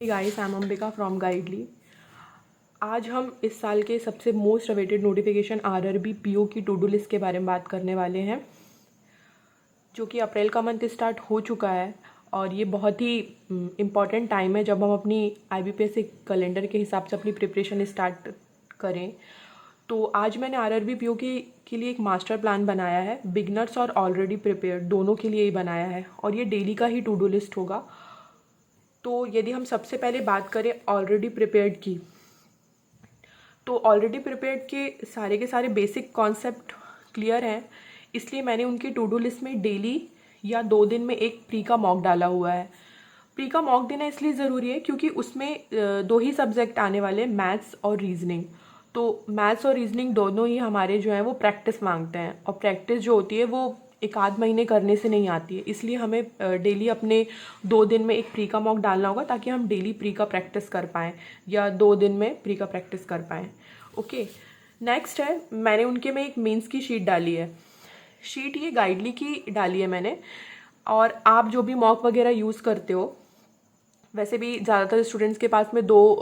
Guys, I am Ambika from गाइडली। आज हम इस साल के सबसे most awaited notification RRB PO की टू डू लिस्ट के बारे में बात करने वाले हैं, जो कि अप्रैल का मंथ स्टार्ट हो चुका है। और ये बहुत ही इम्पॉर्टेंट टाइम है जब हम अपनी आईबीपीएस कैलेंडर के हिसाब से अपनी प्रिपरेशन स्टार्ट करें। तो आज मैंने आरआरबी पीओ के लिए एक मास्टर प्लान बनाया है। बिगनर्स और ऑलरेडी प्रिपेयर्ड दोनों के लिए ही बनाया है, और ये डेली का ही टू डू लिस्ट होगा। तो यदि हम सबसे पहले बात करें ऑलरेडी प्रिपेयर्ड की, तो ऑलरेडी प्रिपेयर्ड के सारे बेसिक कॉन्सेप्ट क्लियर हैं, इसलिए मैंने उनकी टू डू लिस्ट में डेली या 2 दिन में एक प्री का मॉक डाला हुआ है। प्री का मॉक देना इसलिए ज़रूरी है क्योंकि उसमें 2 ही सब्जेक्ट आने वाले, मैथ्स और रीजनिंग। तो मैथ्स और रीजनिंग दोनों ही हमारे जो हैं वो प्रैक्टिस मांगते हैं, और प्रैक्टिस जो होती है वो 1 आध महीने करने से नहीं आती है। इसलिए हमें डेली अपने 2 दिन में एक प्री का मॉक डालना होगा, ताकि हम डेली प्री का प्रैक्टिस कर पाएँ या 2 दिन में प्री का प्रैक्टिस कर पाएँ। ओके, नेक्स्ट है, मैंने उनके में एक मेंस की शीट डाली है। शीट ये गाइडली की डाली है मैंने, और आप जो भी मॉक वगैरह यूज़ करते हो, वैसे भी ज़्यादातर स्टूडेंट्स के पास में 2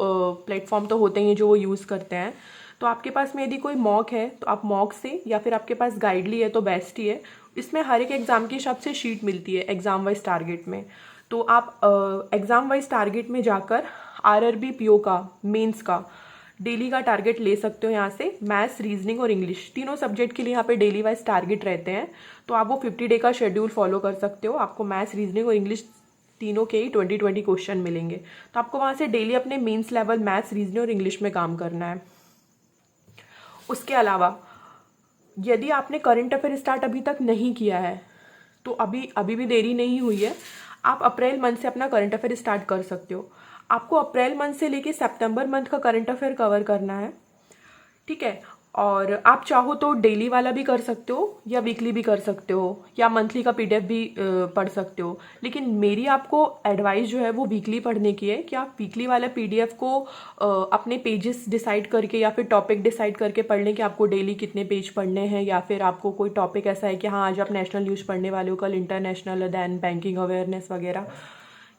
प्लेटफॉर्म तो होते हैं जो वो यूज़ करते हैं। तो आपके पास में यदि कोई मॉक है तो आप मॉक से, या फिर आपके पास गाइडली है तो बेस्ट ही है। इसमें हर एक एग्ज़ाम के हिसाब से शीट मिलती है एग्ज़ाम वाइज टारगेट में। तो आप एग्ज़ाम वाइज टारगेट में जाकर आरआरबी पीओ का, मेंस का डेली का टारगेट ले सकते हो। यहाँ से मैथ्स, रीजनिंग और इंग्लिश तीनों सब्जेक्ट के लिए यहाँ पे डेली वाइज टारगेट रहते हैं। तो आप वो 50 डे का शेड्यूल फॉलो कर सकते हो। आपको मैथ्स, रीजनिंग और इंग्लिश तीनों के ही 20-20 क्वेश्चन मिलेंगे। तो आपको वहाँ से डेली अपने मेंस लेवल मैथ्स, रीजनिंग और इंग्लिश में काम करना है। उसके अलावा यदि आपने करंट अफेयर स्टार्ट अभी तक नहीं किया है, तो अभी भी देरी नहीं हुई है। आप अप्रैल मंथ से अपना करंट अफेयर स्टार्ट कर सकते हो। आपको अप्रैल मंथ से लेके सितंबर मंथ का करंट अफेयर कवर करना है, ठीक है। और आप चाहो तो डेली वाला भी कर सकते हो, या वीकली भी कर सकते हो, या मंथली का पीडीएफ भी पढ़ सकते हो। लेकिन मेरी आपको एडवाइस जो है वो वीकली पढ़ने की है कि आप वीकली वाला पीडीएफ को अपने पेजेस डिसाइड करके या फिर टॉपिक डिसाइड करके पढ़ लें कि आपको डेली कितने पेज पढ़ने हैं। या फिर आपको कोई टॉपिक ऐसा है कि हाँ, आज आप नेशनल न्यूज़ पढ़ने वाले हो, कल इंटरनेशनल, देन बैंकिंग अवेयरनेस वगैरह,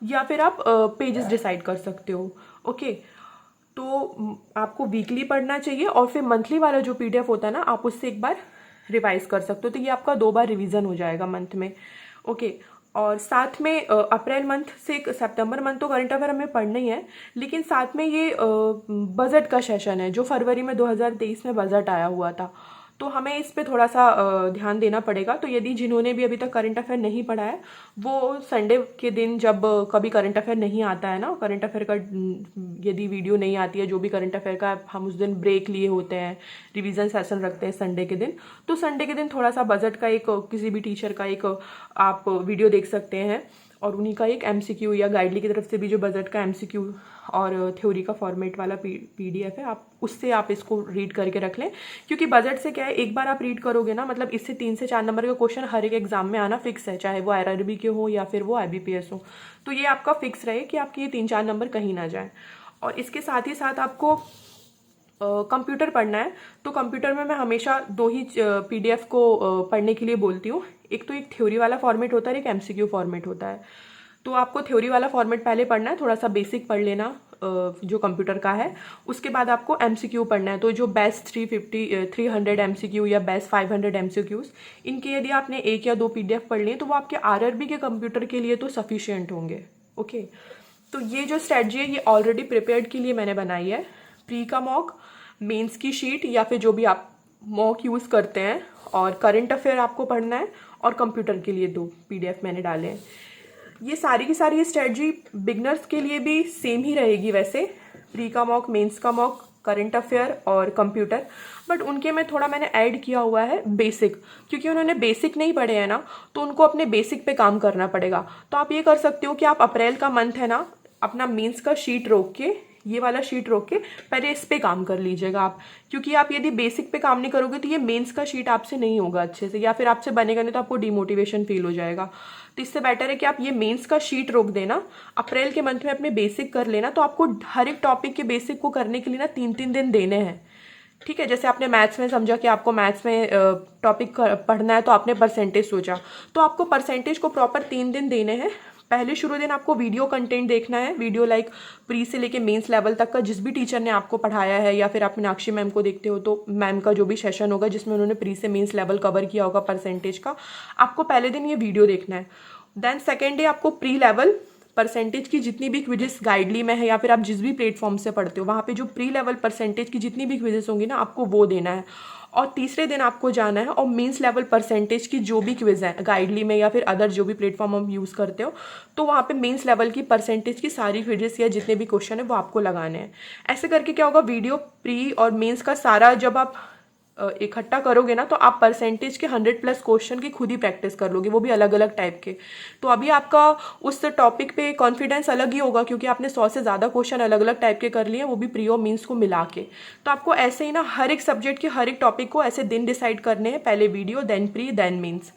या फिर आप पेजेस डिसाइड कर सकते हो। ओके, तो आपको वीकली पढ़ना चाहिए, और फिर मंथली वाला जो पीडीएफ होता है ना, आप उससे एक बार रिवाइज कर सकते हो। तो ये आपका 2 बार रिवीजन हो जाएगा मंथ में। ओके, और साथ में अप्रैल मंथ से सितंबर मंथ तो करंट अफेयर हमें पढ़ना ही है, लेकिन साथ में ये बजट का सेशन है जो फरवरी में 2023 में बजट आया हुआ था। तो हमें इस पे थोड़ा सा ध्यान देना पड़ेगा। तो यदि जिन्होंने भी अभी तक करंट अफेयर नहीं पढ़ा है, वो संडे के दिन जब कभी करंट अफेयर नहीं आता है ना, करंट अफेयर का यदि वीडियो नहीं आती है, जो भी करंट अफेयर का, हम उस दिन ब्रेक लिए होते हैं, रिवीजन सेशन रखते हैं संडे के दिन। तो संडे के दिन थोड़ा सा बजट का एक, किसी भी टीचर का एक आप वीडियो देख सकते हैं, और उन्हीं का एक एमसीक्यू, या गाइडली की तरफ से भी जो बजट का एमसीक्यू और थ्योरी का फॉर्मेट वाला पीडीएफ है, आप उससे आप इसको रीड करके रख लें। क्योंकि बजट से क्या है, एक बार आप रीड करोगे ना, मतलब इससे 3 से 4 नंबर का क्वेश्चन हर एक एग्जाम में आना फिक्स है, चाहे वो आरआरबी के हो या फिर वो आईबीपीएस हो। तो ये आपका फिक्स रहे कि आपके ये 3-4 नंबर कहीं ना जाए। और इसके साथ ही साथ आपको कंप्यूटर पढ़ना है। तो कंप्यूटर में मैं हमेशा 2 ही पीडीएफ को पढ़ने के लिए बोलती हूँ। एक तो एक थ्योरी वाला फॉर्मेट होता है, एक एमसीक्यू फॉर्मेट होता है। तो आपको थ्योरी वाला फॉर्मेट पहले पढ़ना है, थोड़ा सा बेसिक पढ़ लेना जो कंप्यूटर का है। उसके बाद आपको एमसीक्यू पढ़ना है। तो जो बेस्ट 300 एमसीक्यू या बेस्ट 500 एमसीक्यूज, इनके यदि आपने 1 या 2 पीडीएफ पढ़ लिए, तो वो आपके आरआरबी के कंप्यूटर के लिए तो सफिशियंट होंगे। ओके, तो ये जो स्ट्रेटजी है, ये ऑलरेडी प्रिपेयर्ड के लिए मैंने बनाई है। प्री का मॉक, मेंस की शीट, या फिर जो भी आप मॉक यूज़ करते हैं, और करंट अफेयर आपको पढ़ना है, और कंप्यूटर के लिए 2 पीडीएफ मैंने डाले हैं। ये सारी की सारी स्ट्रेटजी बिगनर्स के लिए भी सेम ही रहेगी वैसे, प्री का मॉक, मेंस का मॉक, करंट अफेयर और कंप्यूटर। बट उनके में थोड़ा मैंने ऐड किया हुआ है बेसिक, क्योंकि उन्होंने बेसिक नहीं पढ़े हैं ना, तो उनको अपने बेसिक पे काम करना पड़ेगा। तो आप ये कर सकते हो कि आप अप्रैल का मंथ है ना, अपना मेंस का शीट रोक के, ये वाला शीट रोक के पहले इस पे काम कर लीजिएगा आप। क्योंकि आप यदि बेसिक पे काम नहीं करोगे तो ये मेंस का शीट आपसे नहीं होगा अच्छे से, या फिर आपसे बनेगा नहीं, तो आपको डिमोटिवेशन फील हो जाएगा। तो इससे बेटर है कि आप ये मेंस का शीट रोक देना, अप्रैल के मंथ में अपने बेसिक कर लेना। तो आपको हर एक टॉपिक के बेसिक को करने के लिए ना 3-3 दिन देने हैं, ठीक है। जैसे आपने मैथ्स में समझा कि आपको मैथ्स में टॉपिक पढ़ना है, तो आपने परसेंटेज सोचा, तो आपको परसेंटेज को प्रॉपर 3 दिन देने हैं। पहले शुरू दिन आपको वीडियो कंटेंट देखना है, वीडियो लाइक प्री से लेके मेंस लेवल तक का जिस भी टीचर ने आपको पढ़ाया है, या फिर आप मीनाक्षी मैम को देखते हो तो मैम का जो भी सेशन होगा जिसमें उन्होंने प्री से मेंस लेवल कवर किया होगा परसेंटेज का, आपको पहले दिन ये वीडियो देखना है। देन सेकेंड डे आपको प्री लेवल परसेंटेज की जितनी भी क्विजेस गाइडली में है या फिर आप जिस भी प्लेटफॉर्म से पढ़ते हो वहाँ पे जो प्री लेवल परसेंटेज की जितनी भी क्विजेस होंगी ना, आपको वो देना है। और तीसरे दिन आपको जाना है और मेंस लेवल परसेंटेज की जो भी क्विज है गाइडली में या फिर अदर जो भी प्लेटफॉर्म हम यूज़ करते हो, तो वहाँ पे मेंस लेवल की परसेंटेज की सारी क्विजेस या जितने भी क्वेश्चन है वो आपको लगाने हैं। ऐसे करके क्या होगा, वीडियो प्री और मेंस का सारा जब आप इकट्ठा करोगे ना, तो आप परसेंटेज के 100+ क्वेश्चन की खुद ही प्रैक्टिस कर लोगे, वो भी अलग अलग टाइप के। तो अभी आपका उस टॉपिक पे कॉन्फिडेंस अलग ही होगा क्योंकि आपने 100 से ज़्यादा क्वेश्चन अलग अलग टाइप के कर लिए, वो भी प्री और मीन्स को मिला के। तो आपको ऐसे ही ना हर एक सब्जेक्ट के हर एक टॉपिक को ऐसे दिन डिसाइड करने हैं, पहले video then pre then mains,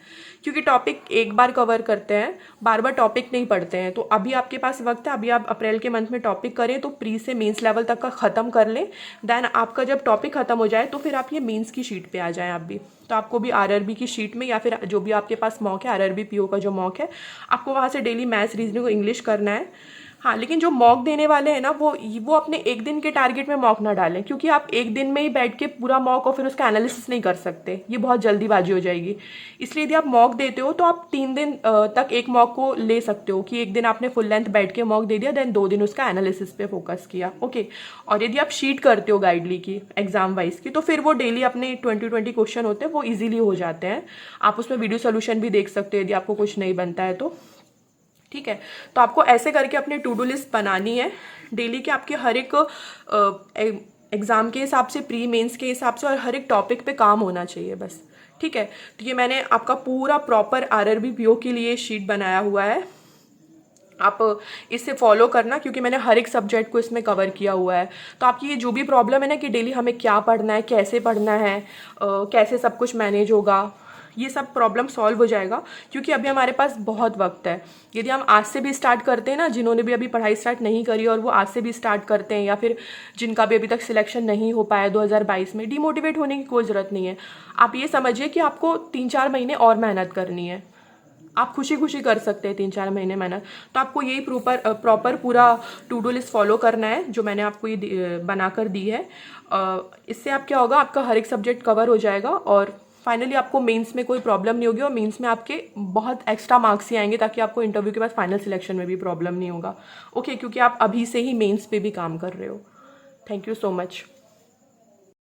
क्योंकि टॉपिक एक बार कवर करते हैं, बार बार टॉपिक नहीं पढ़ते हैं। तो अभी आपके पास वक्त है, अभी आप अप्रैल के मंथ में टॉपिक करें तो प्री से मेंस लेवल तक का ख़त्म कर लें। देन आपका जब टॉपिक ख़त्म हो जाए तो फिर आप ये मेंस की शीट पे आ जाएं आप भी। तो आपको भी आरआरबी की शीट में या फिर जो भी आपके पास मॉक है, आरआरबी पीओ का जो मॉक है, आपको वहाँ से डेली मैथ्स रीजनिंग इंग्लिश करना है। हाँ, लेकिन जो मॉक देने वाले हैं ना वो अपने एक दिन के टारगेट में मॉक ना डालें, क्योंकि आप एक दिन में ही बैठ के पूरा मॉक और फिर उसका एनालिसिस नहीं कर सकते, ये बहुत जल्दीबाजी हो जाएगी। इसलिए यदि आप मॉक देते हो तो आप 3 दिन तक एक मॉक को ले सकते हो कि एक दिन आपने फुल लेंथ बैठ के मॉक दे दिया, देन 2 दिन उसका एनालिसिस पे फोकस किया। ओके, और यदि आप शीट करते हो गाइडली की एग्जाम वाइज की, तो फिर वो डेली अपने 20-20 क्वेश्चन होते हैं, वो ईजिली हो जाते हैं। आप उसमें वीडियो सोल्यूशन भी देख सकते हो यदि आपको कुछ नहीं बनता है तो। ठीक है, तो आपको ऐसे करके अपनी टू डू लिस्ट बनानी है डेली के, आपके हर एक एग्ज़ाम के हिसाब से, प्री मेंस के हिसाब से, और हर एक टॉपिक पे काम होना चाहिए बस। ठीक है, तो ये मैंने आपका पूरा प्रॉपर आरआरबी पीओ के लिए शीट बनाया हुआ है, आप इसे फॉलो करना क्योंकि मैंने हर एक सब्जेक्ट को इसमें कवर किया हुआ है। तो आपकी ये जो भी प्रॉब्लम है ना कि डेली हमें क्या पढ़ना है, कैसे पढ़ना है, कैसे सब कुछ मैनेज होगा, ये सब प्रॉब्लम सॉल्व हो जाएगा क्योंकि अभी हमारे पास बहुत वक्त है। यदि हम आज से भी स्टार्ट करते हैं ना, जिन्होंने भी अभी पढ़ाई स्टार्ट नहीं करी और वो आज से भी स्टार्ट करते हैं, या फिर जिनका भी अभी तक सिलेक्शन नहीं हो पाया 2022 में, डिमोटिवेट होने की कोई ज़रूरत नहीं है। आप ये समझिए कि आपको 3-4 महीने और मेहनत करनी है, आप खुशी खुशी कर सकते हैं 3-4 महीने मेहनत। तो आपको यही प्रॉपर पूरा टू डू लिस्ट फॉलो करना है जो मैंने आपको ये बनाकर दी है। इससे आप क्या होगा, आपका हर एक सब्जेक्ट कवर हो जाएगा और फाइनली आपको मेंस में कोई प्रॉब्लम नहीं होगी, और मेंस में आपके बहुत एक्स्ट्रा मार्क्स ही आएंगे ताकि आपको इंटरव्यू के बाद फाइनल सिलेक्शन में भी प्रॉब्लम नहीं होगा। ओके, क्योंकि आप अभी से ही मेंस पे भी काम कर रहे हो। Thank you so much.